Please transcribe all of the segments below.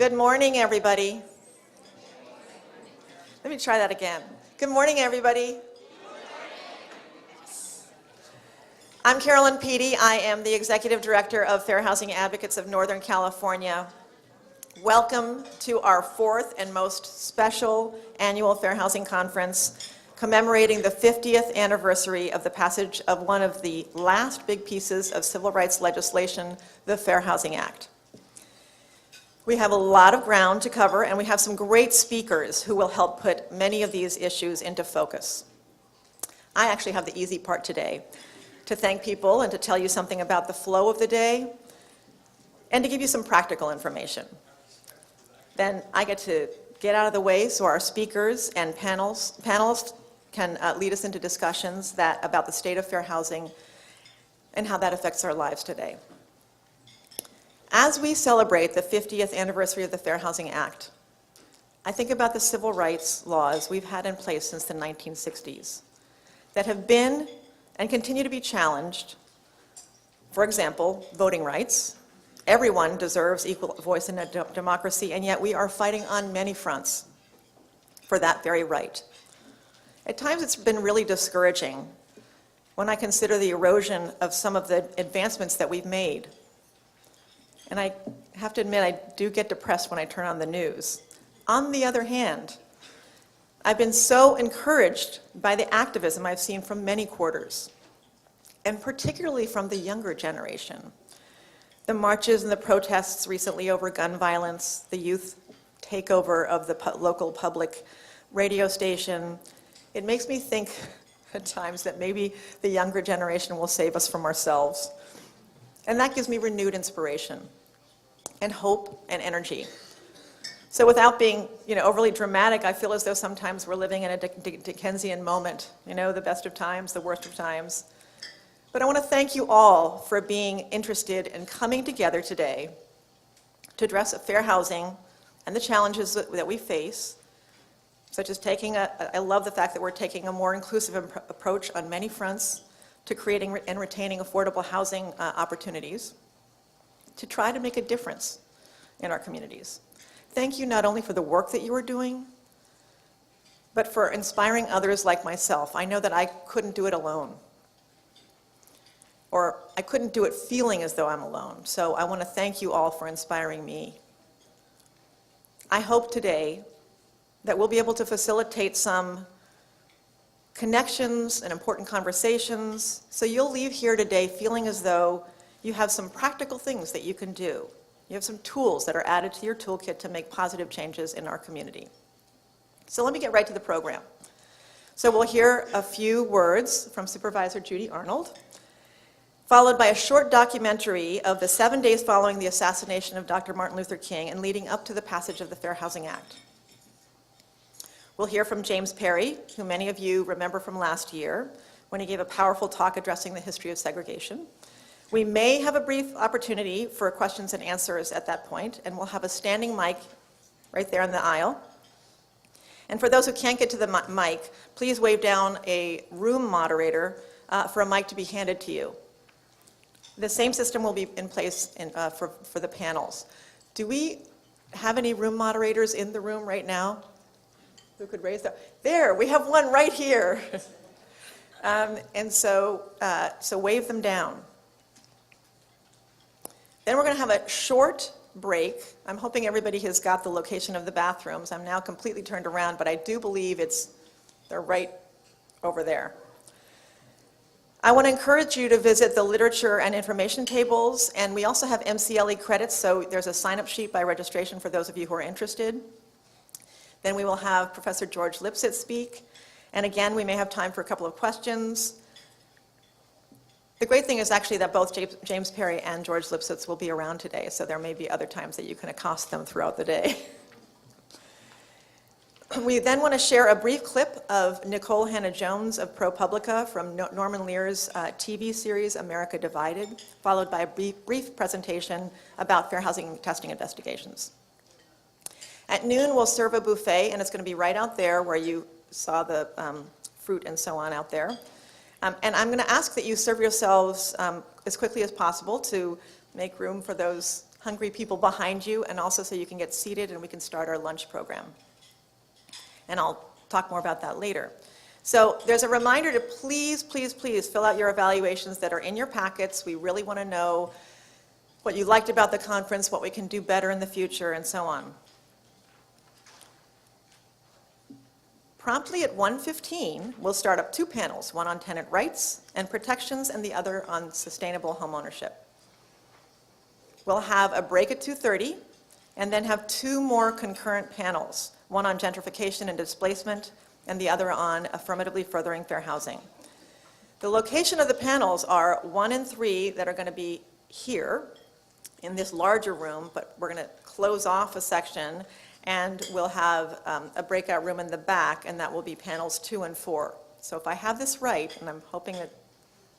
Good morning, everybody. Let me try that again. Good morning, everybody. I'm Carolyn Peedy. I am the Executive Director of Fair Housing Advocates of Northern California. Welcome to our fourth and most special annual Fair Housing Conference, commemorating the 50th anniversary of the passage of one of the last big pieces of civil rights legislation, the Fair Housing Act. We have a lot of ground to cover, and we have some great speakers who will help put many of these issues into focus. I actually have the easy part today, to thank people and to tell you something about the flow of the day, and to give you some practical information. Then I get to get out of the way so our speakers and panelists can lead us into discussions about the state of fair housing and how that affects our lives today. As we celebrate the 50th anniversary of the Fair Housing Act, I think about the civil rights laws we've had in place since the 1960s that have been and continue to be challenged. For example, voting rights. Everyone deserves equal voice in a democracy, and yet we are fighting on many fronts for that very right. At times it's been really discouraging when I consider the erosion of some of the advancements that we've made. And I have to admit, I do get depressed when I turn on the news. On the other hand, I've been so encouraged by the activism I've seen from many quarters, and particularly from the younger generation. The marches and the protests recently over gun violence, the youth takeover of the local public radio station. It makes me think at times that maybe the younger generation will save us from ourselves. And that gives me renewed inspiration and hope and energy. So without being overly dramatic, I feel as though sometimes we're living in a Dickensian moment, the best of times, the worst of times. But I want to thank you all for being interested in coming together today to address fair housing and the challenges that we face, such as I love the fact that we're taking a more inclusive approach on many fronts to creating and retaining affordable housing opportunities to try to make a difference in our communities. Thank you not only for the work that you are doing, but for inspiring others like myself. I know that I couldn't do it alone, or I couldn't do it feeling as though I'm alone. So I want to thank you all for inspiring me. I hope today that we'll be able to facilitate some connections and important conversations, so you'll leave here today feeling as though you have some practical things that you can do. You have some tools that are added to your toolkit to make positive changes in our community. So let me get right to the program. So we'll hear a few words from Supervisor Judy Arnold, followed by a short documentary of the 7 days following the assassination of Dr. Martin Luther King and leading up to the passage of the Fair Housing Act. We'll hear from James Perry, who many of you remember from last year when he gave a powerful talk addressing the history of segregation. We may have a brief opportunity for questions and answers at that point, and we'll have a standing mic right there in the aisle. And for those who can't get to the mic, please wave down a room moderator for a mic to be handed to you. The same system will be in place for the panels. Do we have any room moderators in the room right now? Who could raise that? There, we have one right here. So wave them down. Then we're going to have a short break. I'm hoping everybody has got the location of the bathrooms. I'm now completely turned around, but I do believe they're right over there. I want to encourage you to visit the literature and information tables, and we also have MCLE credits, so there's a sign-up sheet by registration for those of you who are interested. Then we will have Professor George Lipsitz speak, and again, we may have time for a couple of questions. The great thing is actually that both James Perry and George Lipsitz will be around today, so there may be other times that you can accost them throughout the day. We then want to share a brief clip of Nicole Hannah-Jones of ProPublica from Norman Lear's TV series America Divided, followed by a brief presentation about fair housing testing investigations. At noon, we'll serve a buffet, and it's going to be right out there where you saw the fruit and so on out there. And I'm going to ask that you serve yourselves as quickly as possible to make room for those hungry people behind you, and also so you can get seated and we can start our lunch program. And I'll talk more about that later. So there's a reminder to please, please, please fill out your evaluations that are in your packets. We really want to know what you liked about the conference, what we can do better in the future, and so on. Promptly at 1:15, we'll start up 2 panels, one on tenant rights and protections and the other on sustainable homeownership. We'll have a break at 2:30 and then have 2 more concurrent panels, one on gentrification and displacement and the other on affirmatively furthering fair housing. The location of the panels are 1 and 3 that are going to be here in this larger room, but we're going to close off a section and we'll have a breakout room in the back, and that will be panels 2 and 4. So if I have this right, and I'm hoping that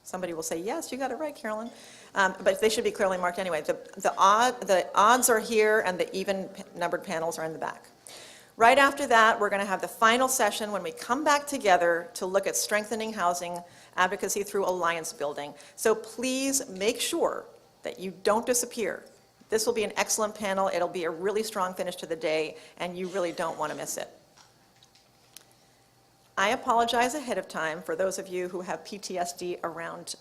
somebody will say, yes, you got it right, Carolyn, but they should be clearly marked anyway. The odds are here, and the even numbered panels are in the back. Right after that, we're going to have the final session when we come back together to look at strengthening housing advocacy through alliance building. So please make sure that you don't disappear. This will be an excellent panel. It'll be a really strong finish to the day, and you really don't want to miss it. I apologize ahead of time for those of you who have PTSD around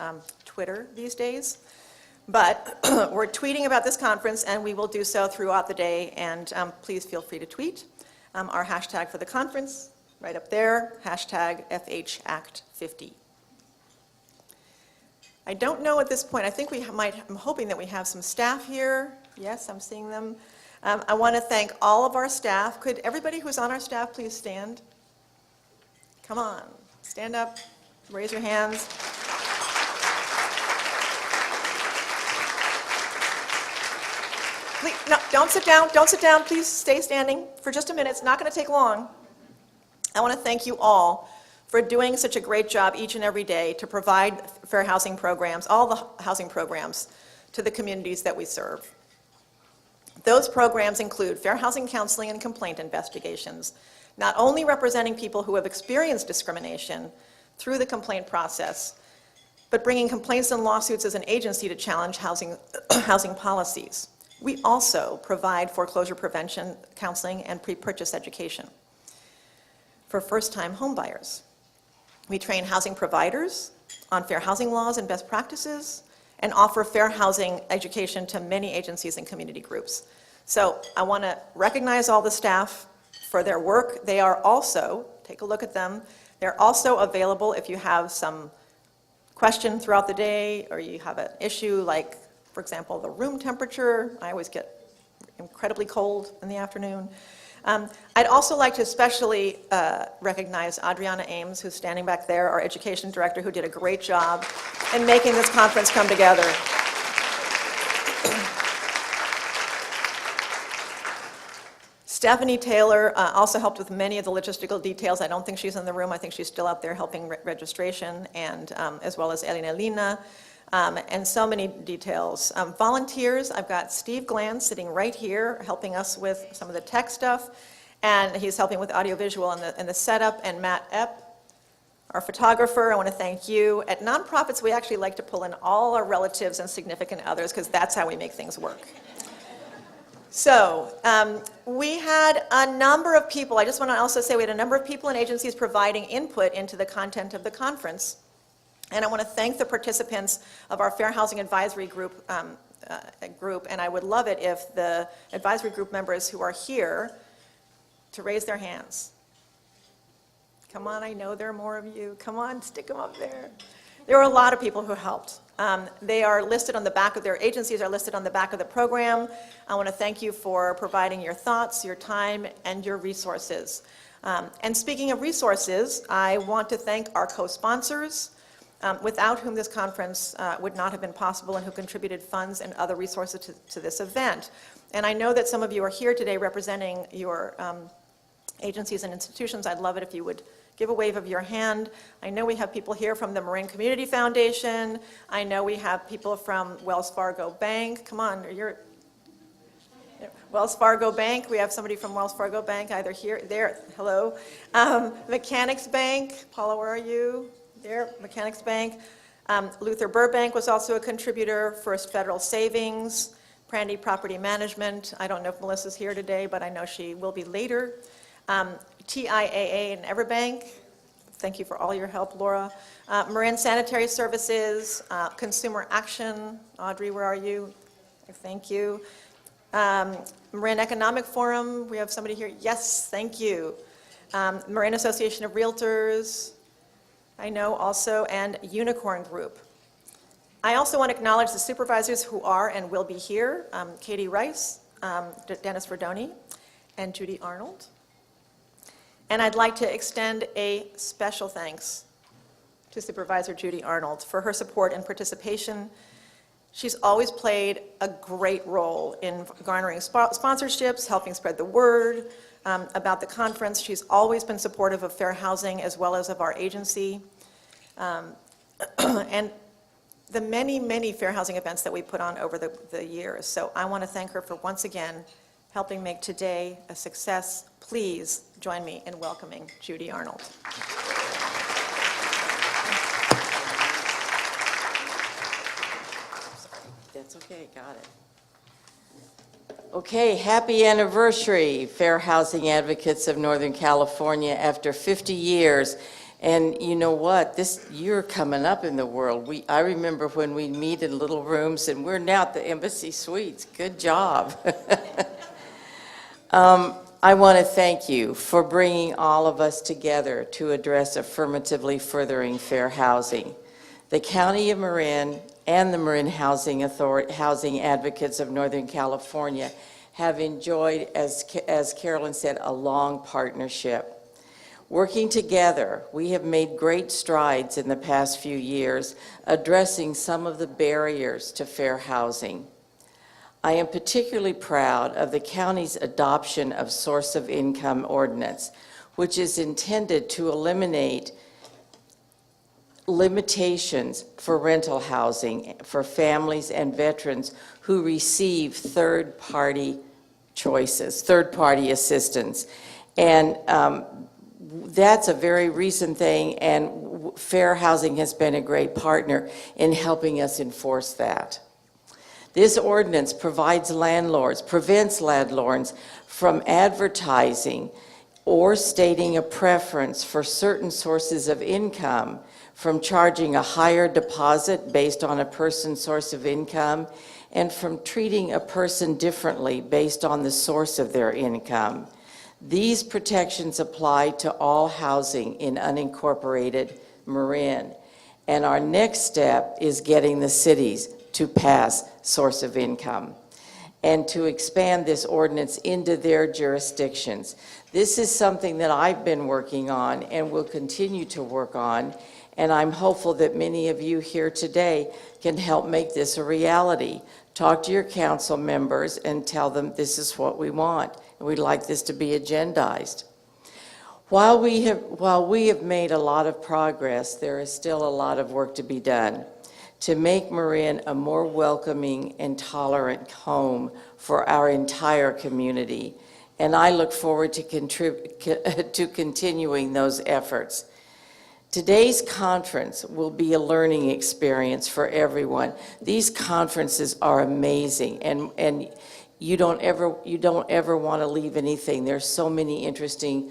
Twitter these days, but we're tweeting about this conference, and we will do so throughout the day, and please feel free to tweet. Our hashtag for the conference, right up there, hashtag FHAct50. I don't know at this point, I think I'm hoping that we have some staff here. Yes, I'm seeing them. I want to thank all of our staff. Could everybody who's on our staff please stand? Come on, stand up, raise your hands. Please, no, don't sit down, please stay standing for just a minute. It's not going to take long. I want to thank you all for doing such a great job each and every day to provide fair housing programs, all the housing programs, to the communities that we serve. Those programs include fair housing counseling and complaint investigations, not only representing people who have experienced discrimination through the complaint process, but bringing complaints and lawsuits as an agency to challenge housing policies. We also provide foreclosure prevention counseling and pre-purchase education for first-time homebuyers. We train housing providers on fair housing laws and best practices and offer fair housing education to many agencies and community groups. So I want to recognize all the staff for their work. They are also, take a look at them, they're also available if you have some question throughout the day or you have an issue like, for example, the room temperature. I always get incredibly cold in the afternoon. I'd also like to especially recognize Adriana Ames, who's standing back there, our education director, who did a great job in making this conference come together. Stephanie Taylor also helped with many of the logistical details. I don't think she's in the room. I think she's still out there helping registration, and as well as Elena Lina. And so many details. Volunteers, I've got Steve Glanz sitting right here helping us with some of the tech stuff, and he's helping with audiovisual and the setup, and Matt Epp, our photographer. I want to thank you. At nonprofits, we actually like to pull in all our relatives and significant others because that's how we make things work. So we had a number of people, I just want to also say we had a number of people and agencies providing input into the content of the conference. And I want to thank the participants of our Fair Housing Advisory Group, and I would love it if the advisory group members who are here to raise their hands. Come on, I know there are more of you. Come on, stick them up there. There were a lot of people who helped. They are listed on the back of their agencies, are listed on the back of the program. I want to thank you for providing your thoughts, your time, and your resources. And speaking of resources, I want to thank our co-sponsors, without whom this conference would not have been possible and who contributed funds and other resources to this event. And I know that some of you are here today representing your agencies and institutions. I'd love it if you would give a wave of your hand. I know we have people here from the Marin Community Foundation. I know we have people from Wells Fargo Bank. Come on, Wells Fargo Bank. We have somebody from Wells Fargo Bank either here, there, hello. Mechanics Bank, Paula, where are you? There, Mechanics Bank. Luther Burbank was also a contributor. First Federal Savings, Prandy Property Management. I don't know if Melissa's here today, but I know she will be later. TIAA and Everbank. Thank you for all your help, Laura. Marin Sanitary Services, Consumer Action. Audrey, where are you? Thank you. Marin Economic Forum, we have somebody here. Yes, thank you. Marin Association of Realtors, I know also, and Unicorn Group. I also want to acknowledge the supervisors who are and will be here, Katie Rice, Dennis Verdoni, and Judy Arnold. And I'd like to extend a special thanks to Supervisor Judy Arnold for her support and participation. She's always played a great role in garnering sponsorships, helping spread the word about the conference. She's always been supportive of fair housing as well as of our agency. And the many, many fair housing events that we put on over the years. So I want to thank her for once again helping make today a success. Please join me in welcoming Judy Arnold. That's okay, got it. Okay, happy anniversary, Fair Housing Advocates of Northern California, after 50 years. And you know what? This year coming up in the world, I remember when we meet in little rooms, and we're now at the Embassy Suites. Good job. I want to thank you for bringing all of us together to address affirmatively furthering fair housing. The County of Marin and the Marin Housing Advocates of Northern California have enjoyed, as Carolyn said, a long partnership. Working together, we have made great strides in the past few years addressing some of the barriers to fair housing. I am particularly proud of the county's adoption of source of income ordinance, which is intended to eliminate limitations for rental housing for families and veterans who receive third-party choices, third-party assistance. And that's a very recent thing, and Fair Housing has been a great partner in helping us enforce that. This ordinance prevents landlords from advertising or stating a preference for certain sources of income, from charging a higher deposit based on a person's source of income, and from treating a person differently based on the source of their income. These protections apply to all housing in unincorporated Marin. And our next step is getting the cities to pass source of income and to expand this ordinance into their jurisdictions. This is something that I've been working on and will continue to work on, and I'm hopeful that many of you here today can help make this a reality. Talk to your council members and tell them this is what we want, and we'd like this to be agendized. While we have made a lot of progress, there is still a lot of work to be done to make Marin a more welcoming and tolerant home for our entire community. And I look forward to continuing those efforts. Today's conference will be a learning experience for everyone. These conferences are amazing, and you don't ever want to leave anything. There's so many interesting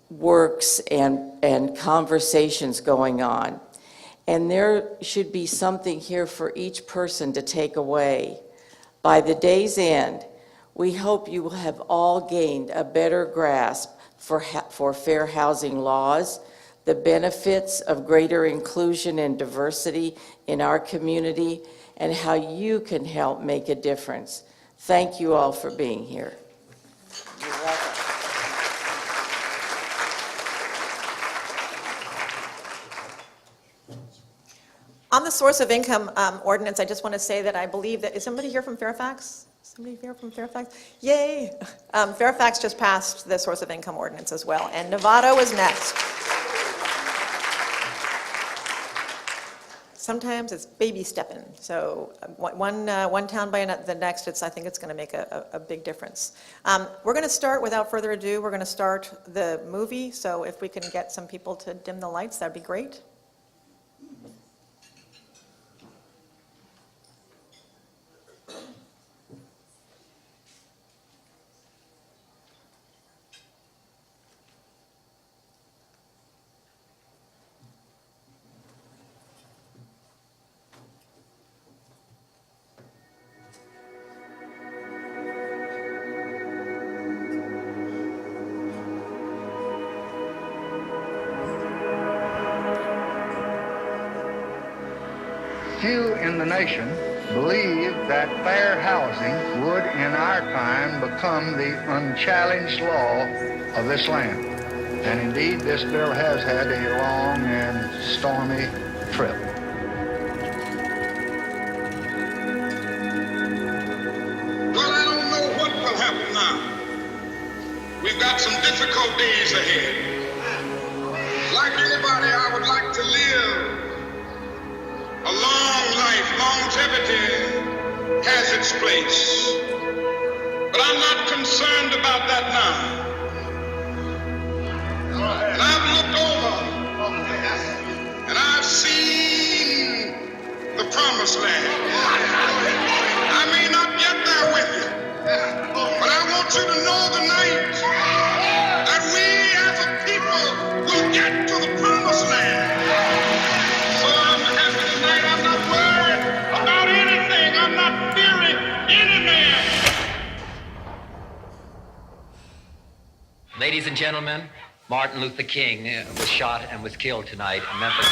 works and conversations going on. And there should be something here for each person to take away. By the day's end, we hope you will have all gained a better grasp for fair housing laws, the benefits of greater inclusion and diversity in our community, and how you can help make a difference. Thank you all for being here. You're welcome. On the source of income ordinance, I just want to say that I believe that, is somebody here from Fairfax? Somebody here from Fairfax? Yay! Fairfax just passed the source of income ordinance as well, and Nevada was next. Sometimes it's baby stepping. So one town by the next, I think it's going to make a big difference. We're going to start, without further ado, we're going to start the movie. So if we can get some people to dim the lights, that'd be great. Few in the nation believe that fair housing would in our time become the unchallenged law of this land. And indeed, this bill has had a long and stormy trip. Well, I don't know what will happen now. We've got some difficult days ahead. Like anybody, I would like to live a long life. Longevity has its place. But I'm not concerned about that now. And I've looked over and I've seen the promised land. I may not get there with you, but I want you to know tonight that we as a people will get to the promised land. So I'm happy tonight. I'm not worried about anything. I'm not fearing any man. Ladies and gentlemen, Martin Luther King was shot and was killed tonight in Memphis.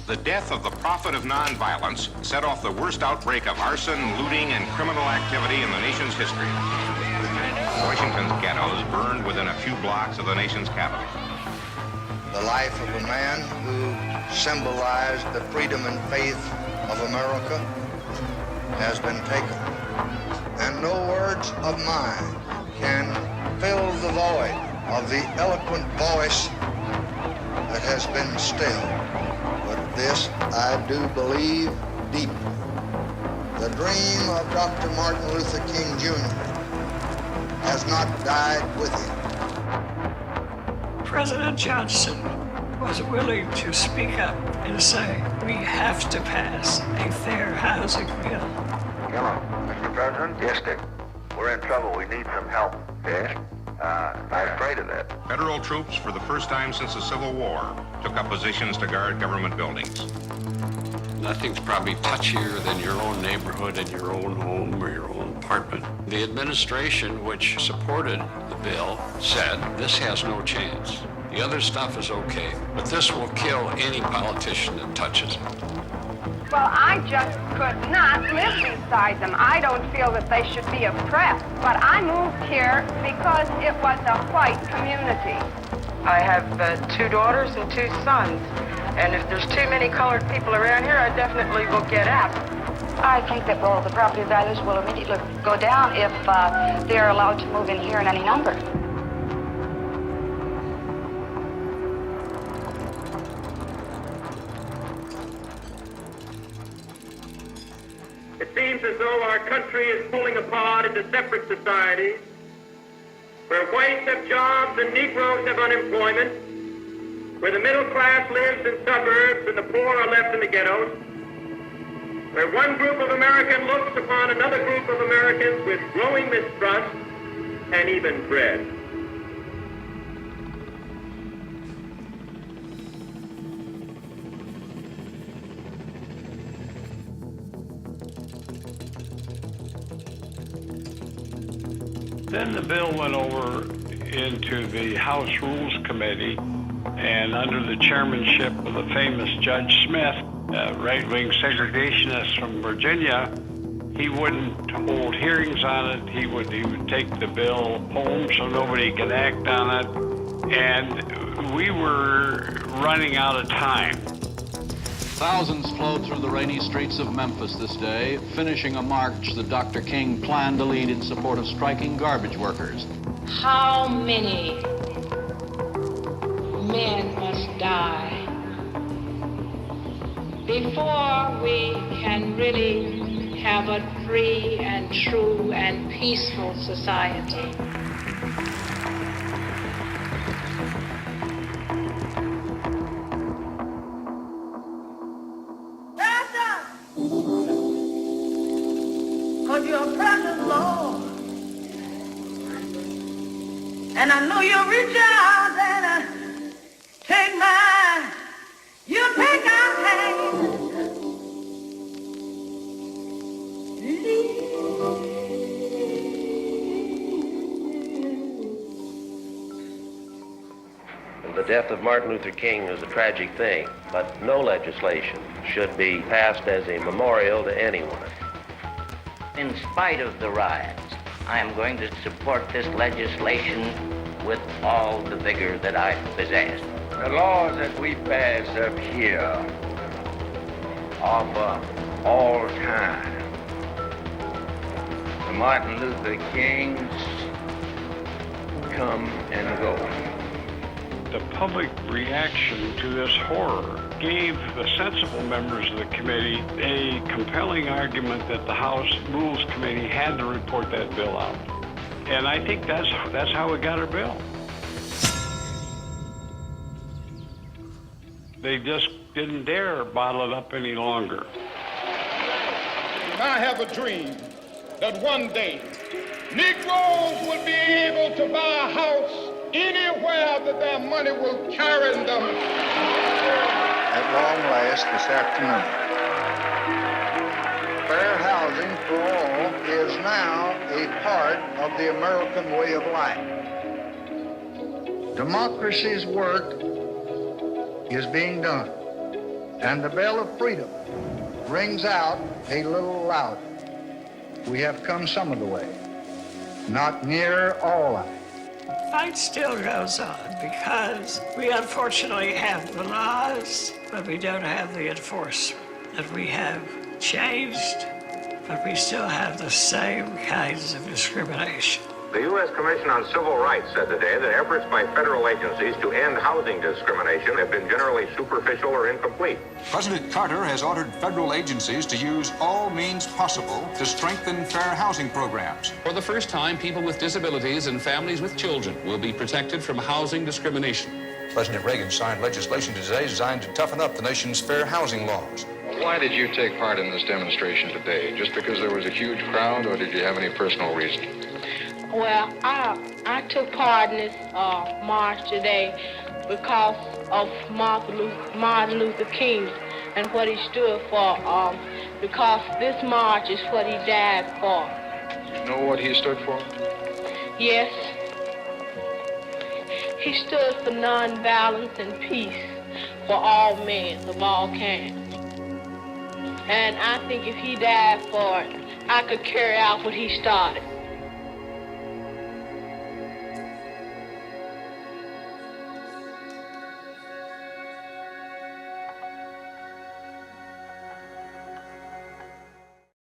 The death of the prophet of nonviolence set off the worst outbreak of arson, looting, and criminal activity in the nation's history. Washington's ghettos burned within a few blocks of the nation's capital. The life of a man who symbolized the freedom and faith of America has been taken. And no words of mine can fill the void of the eloquent voice that has been stilled. But this I do believe deeply. The dream of Dr. Martin Luther King Jr. has not died with him. President Johnson was willing to speak up and say, we have to pass a fair housing bill. Hello, Mr. President? Yes, Dick. We're in trouble. We need some help. Yes? I'm afraid of that. Federal troops, for the first time since the Civil War, took up positions to guard government buildings. Nothing's probably touchier than your own neighborhood and your own home or your own apartment. The administration, which supported the bill, said this has no chance. The other stuff is okay, but this will kill any politician that touches it. Well, I just could not live beside them. I don't feel that they should be oppressed. But I moved here because it was a white community. I have 2 daughters and 2 sons. And if there's too many colored people around here, I definitely will get out. I think that, well, the property values will immediately go down if they're allowed to move in here in any number. It seems as though our country is pulling apart into separate societies, where whites have jobs and Negroes have unemployment, where the middle class lives in suburbs and the poor are left in the ghettos, where one group of Americans looks upon another group of Americans with growing mistrust and even dread. Then the bill went over into the House Rules Committee, and under the chairmanship of the famous Judge Smith, a right-wing segregationist from Virginia, he wouldn't hold hearings on it. He would take the bill home so nobody could act on it. And we were running out of time. Thousands flowed through the rainy streets of Memphis this day, finishing a march that Dr. King planned to lead in support of striking garbage workers. How many men must die before we can really have a free and true and peaceful society? Cause you're a present Lord. And I know you'll reach out and take mine. You take our hand. The death of Martin Luther King was a tragic thing, but no legislation should be passed as a memorial to anyone. In spite of the riots, I am going to support this legislation with all the vigor that I possess. The laws that we pass up here are for all time. The Martin Luther Kings come and go. The public reaction to this horror gave the sensible members of the committee a compelling argument that the House Rules Committee had to report that bill out. And I think that's how we got our bill. They just didn't dare bottle it up any longer. And I have a dream that one day Negroes will be able to buy a house anywhere that their money will carry them. At long last this afternoon, fair housing for all is now a part of the American way of life. Democracy's work is being done, and the bell of freedom rings out a little louder. We have come some of the way, not near all of it. The fight still goes on because we unfortunately have the laws, but we don't have the enforcement. That we have changed, but we still have the same kinds of discrimination. The U.S. Commission on Civil Rights said today that efforts by federal agencies to end housing discrimination have been generally superficial or incomplete. President Carter has ordered federal agencies to use all means possible to strengthen fair housing programs. For the first time, people with disabilities and families with children will be protected from housing discrimination. President Reagan signed legislation today designed to toughen up the nation's fair housing laws. Why did you take part in this demonstration today? Just because there was a huge crowd, or did you have any personal reason? Well, I took part in this march today because of Martin Luther King and what he stood for, because this march is what he died for. You know what he stood for? Yes. He stood for nonviolence and peace for all men of all kinds. And I think if he died for it, I could carry out what he started.